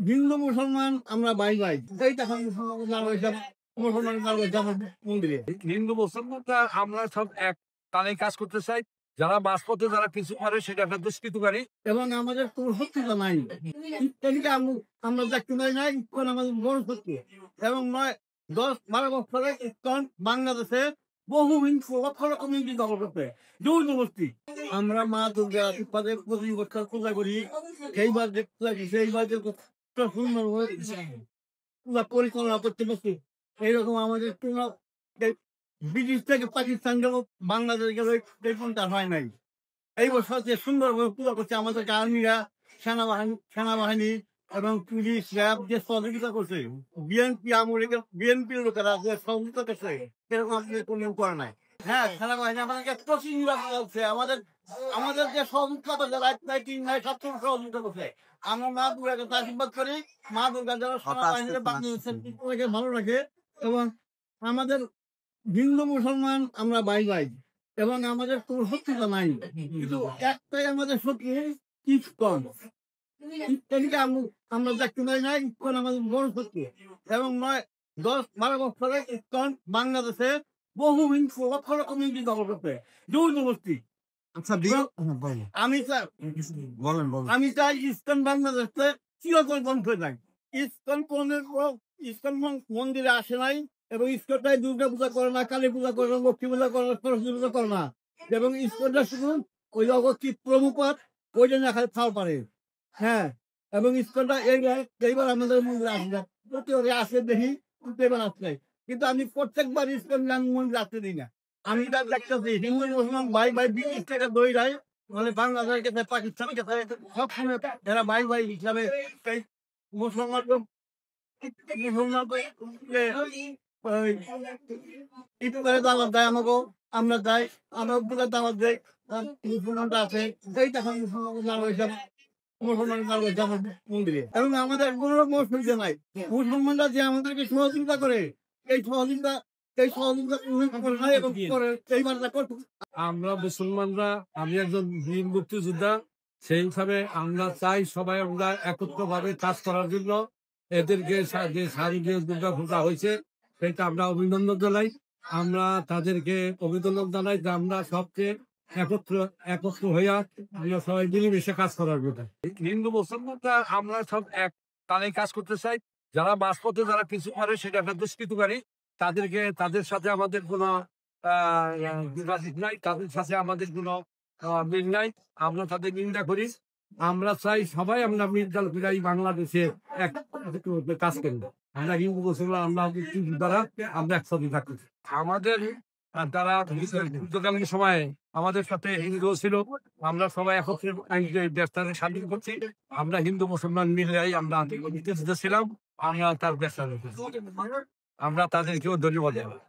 হিন্দু মুসলমান আমরা ভাই ভাই এই দেখেন মুসলমান মন্দিরে হিন্দু মুসলমানরা আমরা সব এক তারাই কাজ করতে চাই। যারা মাঝপথে যারা কিছু করে সেটা একটা দুষ্কৃতকারী এবং আমাদের কোনো শত্রুতা নাই। এদিকে আমরা দেখতে পাই নাই কোন আমাদের বড় শত্রু এবং 10-12 বছরে ইসকন বাংলাদেশে বহু হিংসু লক্ষ লক্ষ মিনিট দখল করতে জোর জবরদস্তি। আমরা মা দুর্গা পদে 25 বছর পূজা করি। সেইবার যে পূজা করি সেইবার যে সুন্দর পূজা পরিচালনা করতে পারছি। এইরকম আমাদের কোনো ব্রিটিশ থেকে পাকিস্তান গেল বাংলাদেশ গেল এই কোনটা হয় নাই। এই বছর যে সুন্দরভাবে পূজা করছে আমাদের আর্মিরা সেনাবাহিনী এবং পুলিশ র্যাব যে সহযোগিতা করছে, বিএনপির লোকেরা যে সহযোগিতা করছে এরকম আপনাদের কোনো করে নাই। হ্যাঁ, সেনাবাহিনী আমাদেরকে প্রতিনিধিত্ব করছে, আমাদের যে সহযোগিতা করছে ছাত্র সহযোগিতা করছে। আমরা মা দুর্গাকে আশীর্বাদ করি, মা দুর্গা যারা সেনাবাহিনীর বাংলাদেশের ভালো রাখে এবং আমাদের হিন্দু মুসলমান আমরা ভাই ভাই এবং আমাদের কোনো শত্রুতা নাই। কিন্তু একটাই আমাদের শত্রু ইসকন। এদিকে আমরা দেখতে পাই নাই কোন আমাদের বড় শত্রু এবং 10-12 বছরে ইসকন বাংলাদেশে বহু হিংসু লক্ষ লক্ষ মিনিট দখল করতে জোর জবরদস্তি। আচ্ছা আমি চাই ইসকন বাংলাদেশে চিরতর বন্ধ হয়ে যায়। ইসকন মন্দিরে আসে নাই এবং ইস্কনটাই দুর্গা পূজা করে না, কালী পূজা করে না, লক্ষ্মী পূজা করে না, সরস্বতী পূজা করে না এবং ইস্কনটা শুধু ওই অগত্যিক প্রভুপাত ওই জন্য এখানে ফাল পারে। হ্যাঁ, এবং ইস্কনটা এইবার আমাদের মন্দিরে আসবে, প্রতি আসে দেখি কিন্তু এবার আসছে। কিন্তু আমি প্রত্যেকবার ইস্কন মন্দিরে আসতে দিই না। আমি এটা দেখতেছি হিন্দু মুসলমান ভাই ভাই ব্রিটিশ থেকে দইরাই মানে বাংলাদেশের কাছে পাকিস্তানের কাছে সবসময় এরা ভাই ভাই হিসাবে মুসলমান দাওয়াত দেয় আমাকে, আমরা যাই, আমরা দাওয়াত দেয় মুসলমানরা আছে এই দেখেন মুসলমান মন্দিরে এবং আমাদের কোনো রকম অসুবিধা নাই। মুসলমানরা যে আমাদেরকে সহযোগিতা করে এই সহযোগিতা আমরা মুসলমানরা, আমি একজন বীর মুক্তিযোদ্ধা, সেই হিসাবে আমরা চাই সবাই আমরা একত্র ভাবে কাজ করার জন্য। এদেরকে যে শারদীয় দুর্গা পূজা হয়েছে সেটা আমরা অভিনন্দন জানাই। আমরা তাদেরকে অভিনন্দন জানাই যে আমরা সবচেয়ে একত্র হইয়া আমরা সবাই মিলেমিশে কাজ করার কথা। হিন্দু মুসলমানরা আমরা সব এক তারাই কাজ করতে চাই। যারা মাঝপথে যারা কিছু করে সেটা একটা দুষ্কৃতকারী। তাদের সাথে আমাদের কোনো যোগাযোগ নাই, তাদের সাথে আমাদের কোনো মিল নাই। আমরা তাদের নিন্দা করি। আমরা চাই সবাই আমরা মিলজাল ফিরাই বাংলাদেশে এক কাজ করি। আমরা হিন্দু মুসলমান আমরা দ্বারা আমরা একসাথে থাকি। আমাদের তারা যুদ্ধকালীন সময়ে আমাদের সাথে হিন্দু ছিল, আমরা সবাই একত্রে দেশটাকে স্বাধীন করছি। আমরা হিন্দু মুসলমান মিলে আমরা ছিলাম, আমরা তার ব্যবসা আমরা তাদেরকেও ধন্যবাদ জানাই।